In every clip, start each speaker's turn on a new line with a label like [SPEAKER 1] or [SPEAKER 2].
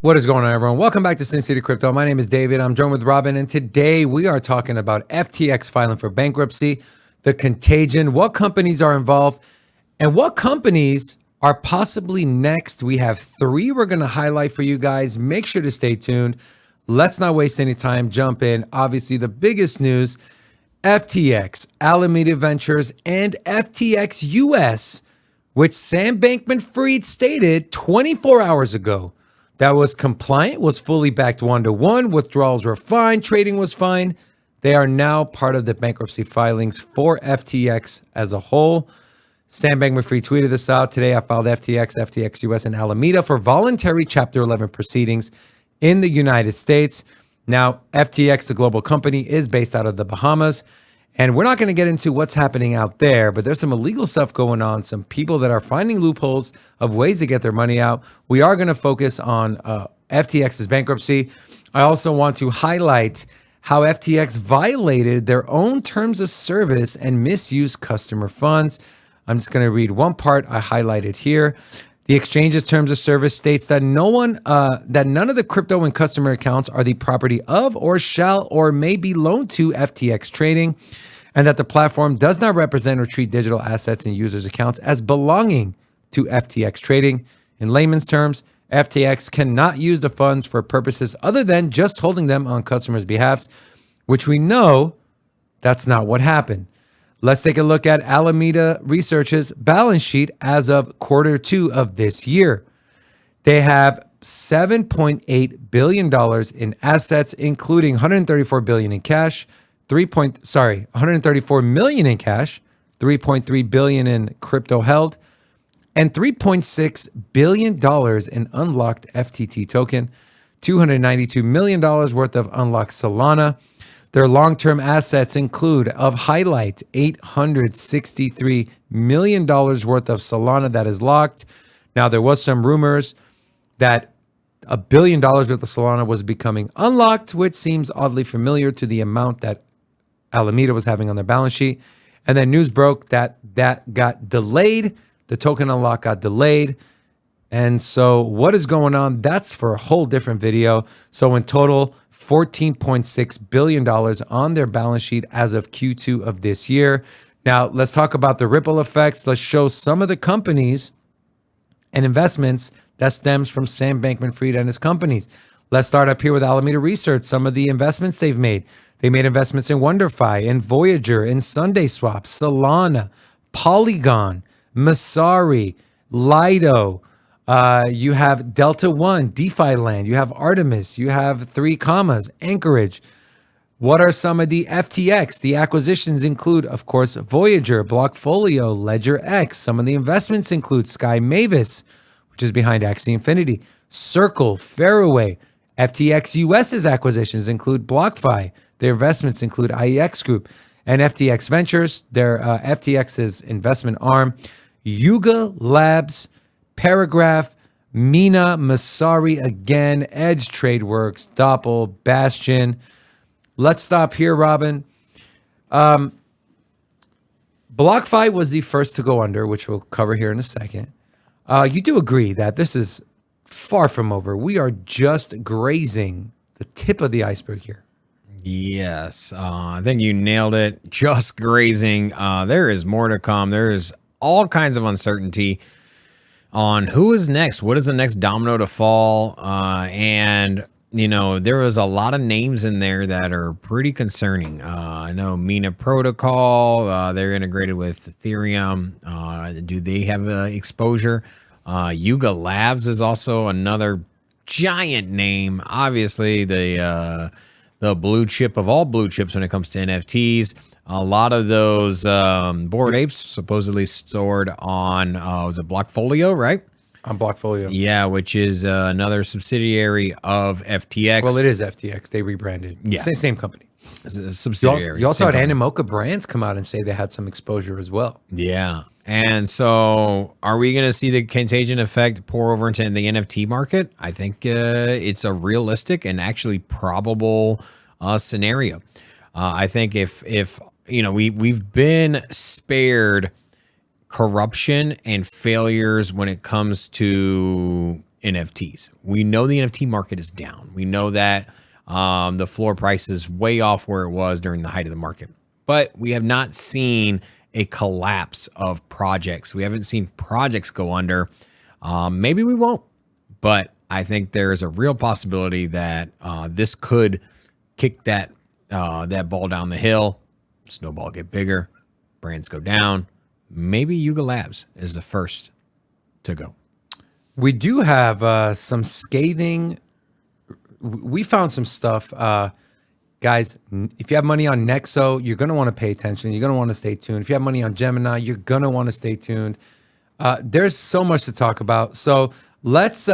[SPEAKER 1] What is going on, everyone? Welcome back to Sin City Crypto. My name is David. I'm joined with Robin, and today we are talking about FTX filing for bankruptcy, the Contagion, what companies are involved, and what companies are possibly next. We have three we're going to highlight for you guys. Make sure to stay tuned. Let's not waste any time. Jump in. Obviously, the biggest news, FTX, Alameda Ventures, and FTX US, which Sam Bankman-Fried stated 24 hours ago that was compliant, was fully backed one-to-one, withdrawals were fine, trading was fine. They are now part of the bankruptcy filings for FTX as a whole. Sam Bankman-Fried tweeted this out. Today, I filed FTX, FTX US, and Alameda for voluntary Chapter 11 proceedings in the United States. Now, FTX, the global company, is based out of the Bahamas. And we're not going to get into what's happening out there, but there's some illegal stuff going on, some people that are finding loopholes of ways to get their money out. We are going to focus on FTX's bankruptcy. I also want to highlight how FTX violated their own terms of service and misused customer funds. I'm just going to read one part I highlighted here. The exchange's terms of service states that none of the crypto and customer accounts are the property of or shall or may be loaned to FTX Trading, and that the platform does not represent or treat digital assets in users' accounts as belonging to FTX Trading. In layman's terms, FTX cannot use the funds for purposes other than just holding them on customers' behalfs, which we know that's not what happened. Let's take a look at Alameda Research's balance sheet as of Q2 of this year. They have $7.8 billion in assets, including $134 billion in cash, $134 million in cash, $3.3 billion in crypto held, and $3.6 billion in unlocked FTT token, $292 million worth of unlocked Solana. Their long-term assets include, of highlight, $863 million worth of Solana that is locked. Now, there was some rumors that $1 billion worth of Solana was becoming unlocked, which seems oddly familiar to the amount that Alameda was having on their balance sheet. And then news broke that got delayed. The token unlock got delayed. And so what is going on? That's for a whole different video. So in total, $14.6 billion on their balance sheet as of Q2 of this year. Now, let's talk about the ripple effects. Let's show some of the companies and investments that stems from Sam Bankman-Fried and his companies. Let's start up here with Alameda Research, some of the investments they've made. They made investments in WonderFi, in Voyager, in SundaySwap, Solana, Polygon, Masari, Lido. You have Delta One, DeFi Land, you have Artemis, you have 3 Commas, Anchorage. What are some of the FTX? The acquisitions include, of course, Voyager, Blockfolio, Ledger X. Some of the investments include Sky Mavis, which is behind Axie Infinity, Circle, Fairway. FTX US's acquisitions include BlockFi. Their investments include IEX Group and FTX Ventures, their FTX's investment arm, Yuga Labs, Paragraph, Mina, Masari again, Edge Tradeworks, Doppel, Bastion. Let's stop here, Robin. BlockFi was the first to go under, which we'll cover here in a second. You do agree that this is far from over. We are just grazing the tip of the iceberg here.
[SPEAKER 2] Yes, I think you nailed it. Just grazing. There is more to come. There is all kinds of uncertainty on who is next. What is the next domino to fall? And, you know, there was a lot of names in there that are pretty concerning. I know Mina Protocol, they're integrated with Ethereum. Do they have exposure? Yuga Labs is also another giant name. Obviously, the blue chip of all blue chips when it comes to NFTs. A lot of those Bored Apes supposedly stored on, was it Blockfolio, right?
[SPEAKER 1] On Blockfolio.
[SPEAKER 2] Yeah, which is another subsidiary of FTX.
[SPEAKER 1] Well, it is FTX. They rebranded.
[SPEAKER 2] Yeah.
[SPEAKER 1] Same company.
[SPEAKER 2] It's a subsidiary.
[SPEAKER 1] You also had Animoca Brands come out and say they had some exposure as well.
[SPEAKER 2] Yeah. And so are we going to see the contagion effect pour over into the NFT market? I think it's a realistic and actually probable scenario. I think if you know, we've been spared corruption and failures when it comes to NFTs. We know the NFT market is down. We know that the floor price is way off where it was during the height of the market. But we have not seen a collapse of projects. We haven't seen projects go under. Maybe we won't. But I think there's a real possibility that this could kick that ball down the hill. Snowball get bigger. Brands go down. Maybe Yuga Labs is the first to go.
[SPEAKER 1] We do have some scathing. We found some stuff. Guys, if you have money on Nexo, you're going to want to pay attention. You're going to want to stay tuned. If you have money on Gemini, you're going to want to stay tuned. There's so much to talk about. So let's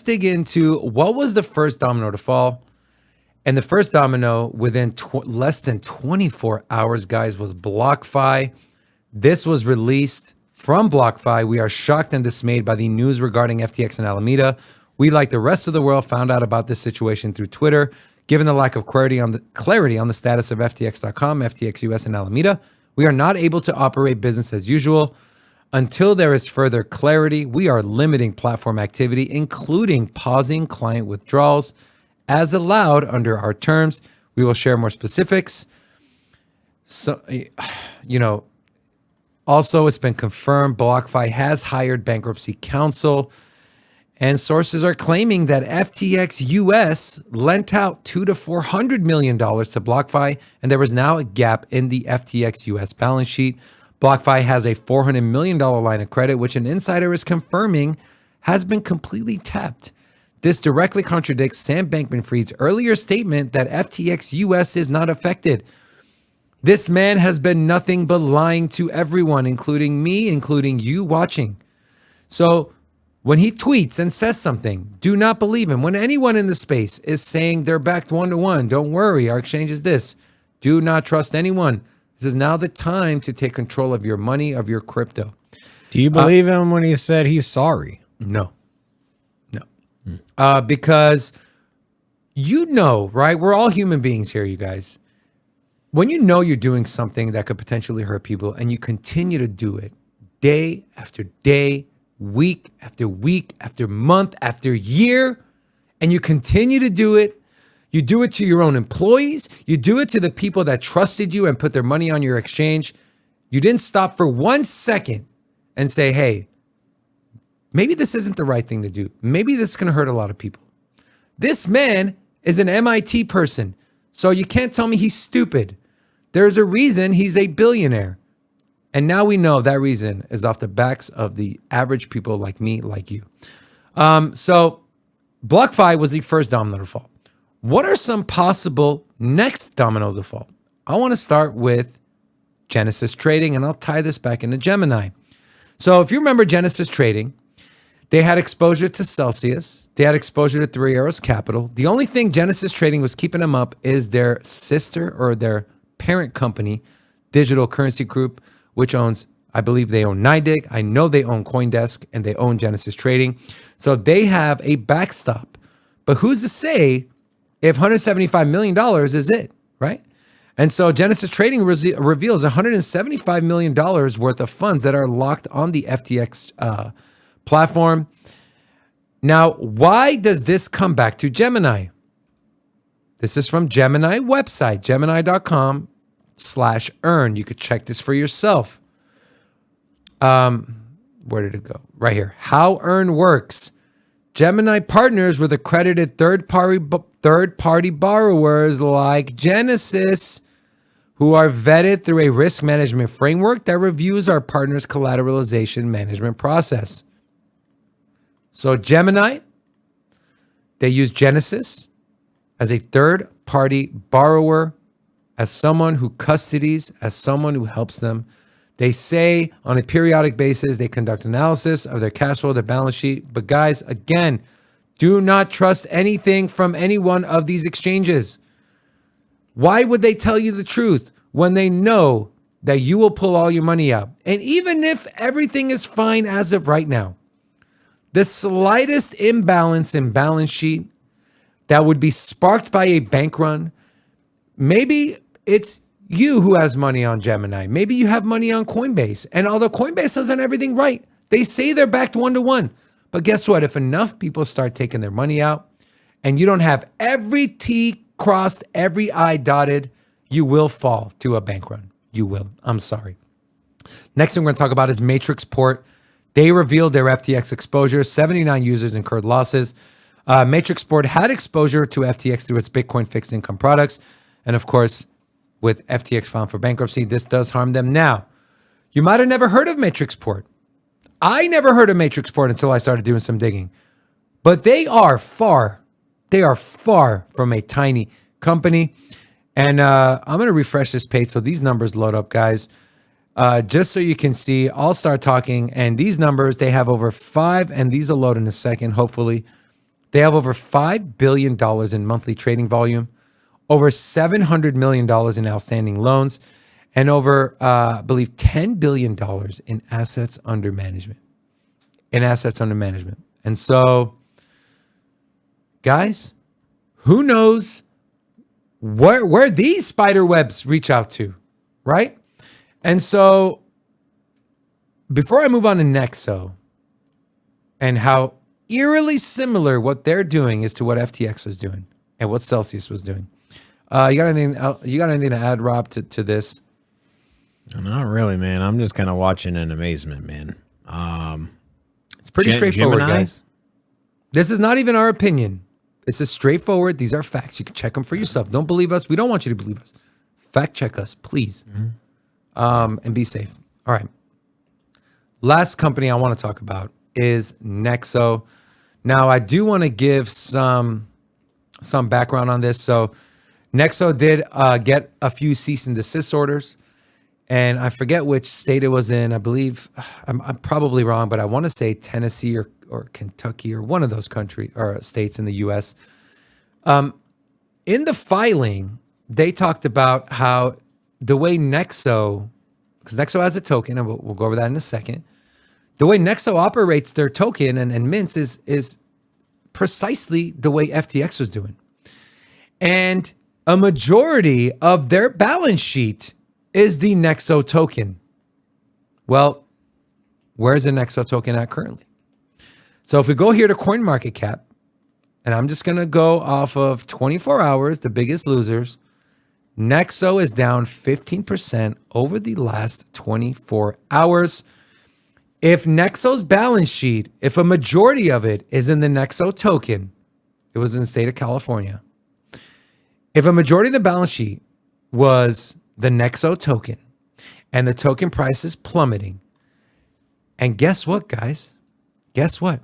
[SPEAKER 1] dig into what was the first domino to fall. And the first domino within less than 24 hours, guys, was BlockFi. This was released from BlockFi. We are shocked and dismayed by the news regarding FTX and Alameda. We, like the rest of the world, found out about this situation through Twitter. Given the lack of clarity on the status of FTX.com, FTX US, and Alameda, we are not able to operate business as usual. Until there is further clarity, we are limiting platform activity, including pausing client withdrawals as allowed under our terms. We will share more specifics. So, also, it's been confirmed BlockFi has hired bankruptcy counsel, and sources are claiming that FTX US lent out $200 to $400 million to BlockFi, and there is now a gap in the FTX US balance sheet. BlockFi has a $400 million line of credit, which an insider is confirming has been completely tapped. This directly contradicts Sam Bankman-Fried's earlier statement that FTX US is not affected. This man has been nothing but lying to everyone, including me, including you watching. So when he tweets and says something, do not believe him. When anyone in the space is saying they're backed 1-to-1, don't worry, our exchange is this. Do not trust anyone. This is now the time to take control of your money, of your crypto.
[SPEAKER 2] Do you believe him when he said he's sorry?
[SPEAKER 1] No. Because right? We're all human beings here, you guys. When you know you're doing something that could potentially hurt people and you continue to do it day after day, week after week, after month, after year, and you continue to do it, you do it to your own employees, you do it to the people that trusted you and put their money on your exchange. You didn't stop for 1 second and say, hey, maybe this isn't the right thing to do. Maybe this is going to hurt a lot of people. This man is an MIT person, so you can't tell me he's stupid. There's a reason he's a billionaire. And now we know that reason is off the backs of the average people like me, like you. So BlockFi was the first domino to fall. What are some possible next dominoes to fall? I want to start with Genesis Trading, and I'll tie this back into Gemini. So if you remember Genesis Trading, they had exposure to Celsius. They had exposure to Three Arrows Capital. The only thing Genesis Trading was keeping them up is their sister or their parent company, Digital Currency Group, which owns, I believe they own NYDIG. I know they own CoinDesk and they own Genesis Trading. So they have a backstop. But who's to say if $175 million is it, right? And so Genesis Trading reveals $175 million worth of funds that are locked on the FTX platform. Now, why does this come back to Gemini? This is from Gemini website, gemini.com/earn. You could check this for yourself. Where did it go? Right here. How Earn works. Gemini partners with accredited third-party borrowers like Genesis, who are vetted through a risk management framework that reviews our partners' collateralization management process. So Gemini, they use Genesis as a third-party borrower, as someone who custodies, as someone who helps them. They say on a periodic basis, they conduct analysis of their cash flow, their balance sheet. But guys, again, do not trust anything from any one of these exchanges. Why would they tell you the truth when they know that you will pull all your money out? And even if everything is fine as of right now, the slightest imbalance in balance sheet that would be sparked by a bank run, maybe it's you who has money on Gemini. Maybe you have money on Coinbase. And although Coinbase has done everything right, they say they're backed 1-to-1. But guess what? If enough people start taking their money out and you don't have every T crossed, every I dotted, you will fall to a bank run. You will. I'm sorry. Next thing we're going to talk about is Matrix Port. They revealed their FTX exposure. 79 users incurred losses. Matrix Port had exposure to FTX through its Bitcoin fixed income products. And of course, with FTX filing for bankruptcy, this does harm them. Now, you might have never heard of Matrix Port. I never heard of Matrix Port until I started doing some digging. But they are far from a tiny company. And I'm going to refresh this page so these numbers load up, guys. Just so you can see, I'll start talking. And these numbers, they have over and these will load in a second, hopefully. They have over $5 billion in monthly trading volume, over $700 million in outstanding loans, and over, I believe, $10 billion in assets under management. And so, guys, who knows where these spider webs reach out to, right? And so, before I move on to Nexo and how eerily similar what they're doing is to what FTX was doing and what Celsius was doing. You got anything to add, Rob, to this?
[SPEAKER 2] Not really, man. I'm just kind of watching in amazement, man.
[SPEAKER 1] It's pretty straightforward,
[SPEAKER 2] Gemini?
[SPEAKER 1] guys. This is not even our opinion. This is straightforward. These are facts. You can check them for yourself. Don't believe us. We don't want you to believe us. Fact check us, please. And be safe. All right. Last company I want to talk about is Nexo. Now, I do want to give some background on this. So, Nexo did get a few cease and desist orders, and I forget which state it was in. I believe I'm probably wrong, but I want to say Tennessee or Kentucky or one of those countries or states in the U.S. In the filing, they talked about how the way Nexo, because Nexo has a token, and we'll go over that in a second. The way Nexo operates their token and mints is precisely the way FTX was doing. And a majority of their balance sheet is the Nexo token. Well, where's the Nexo token at currently? So if we go here to CoinMarketCap, and I'm just going to go off of 24 hours, the biggest losers, Nexo is down 15% over the last 24 hours. If Nexo's balance sheet, if a majority of it is in the Nexo token, it was in the state of California. If a majority of the balance sheet was the Nexo token and the token price is plummeting, and guess what, guys? Guess what?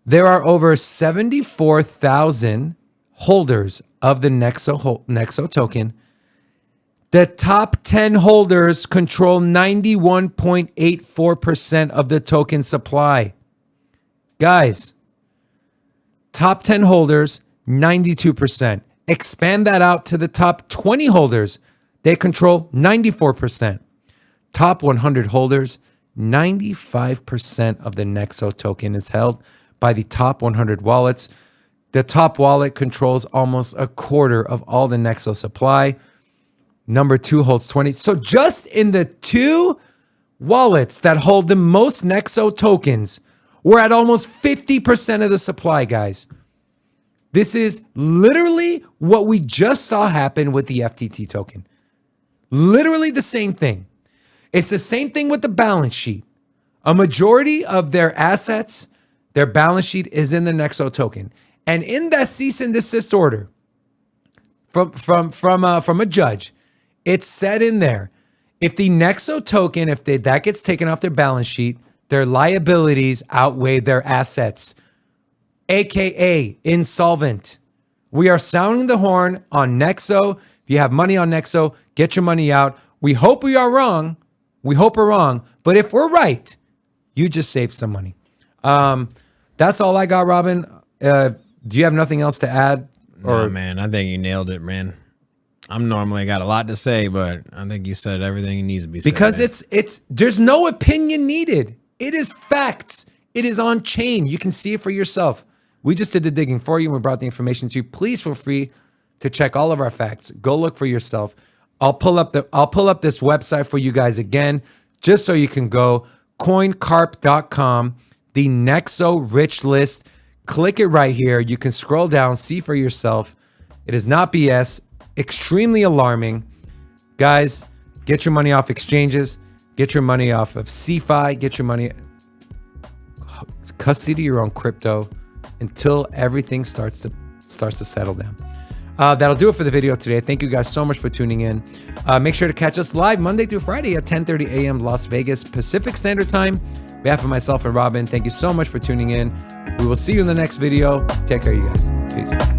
[SPEAKER 1] There are over 74,000 holders of the Nexo token. The top 10 holders control 91.84% of the token supply. Guys, top 10 holders, 92%. Expand that out to the top 20 holders. They control 94%. Top 100 holders, 95% of the Nexo token is held by the top 100 wallets. The top wallet controls almost a quarter of all the Nexo supply. Number 2 holds 20. So just in the 2 wallets that hold the most Nexo tokens, we're at almost 50% of the supply, guys. This is literally what we just saw happen with the FTT token. Literally the same thing. It's the same thing with the balance sheet. A majority of their assets, their balance sheet is in the Nexo token. And in that cease and desist order from a judge, it's said in there, if the Nexo token, that gets taken off their balance sheet, their liabilities outweigh their assets, AKA insolvent. We are sounding the horn on Nexo. If you have money on Nexo, get your money out. We hope we are wrong. We hope we're wrong. But if we're right, you just saved some money. That's all I got, Robin. Do you have nothing else to add?
[SPEAKER 2] Oh, man, I think you nailed it, man. I'm normally got a lot to say, but I think you said everything needs to be said.
[SPEAKER 1] Because it's there's no opinion needed. It is facts. It is on chain. You can see it for yourself. We just did the digging for you and we brought the information to you. Please feel free to check all of our facts. Go look for yourself. I'll pull up this website for you guys again, just so you can go coincarp.com. the Nexo rich list. Click it right here. You can scroll down, see for yourself. It is not BS, extremely alarming. Guys, get your money off exchanges, get your money off of CeFi, get your money, custody your own crypto until everything starts to settle down. That'll do it for the video today. Thank you guys so much for tuning in. Make sure to catch us live Monday through Friday at 10:30 a.m. Las Vegas Pacific Standard Time. On behalf of myself and Robin, thank you so much for tuning in. We will see you in the next video. Take care, you guys. Peace.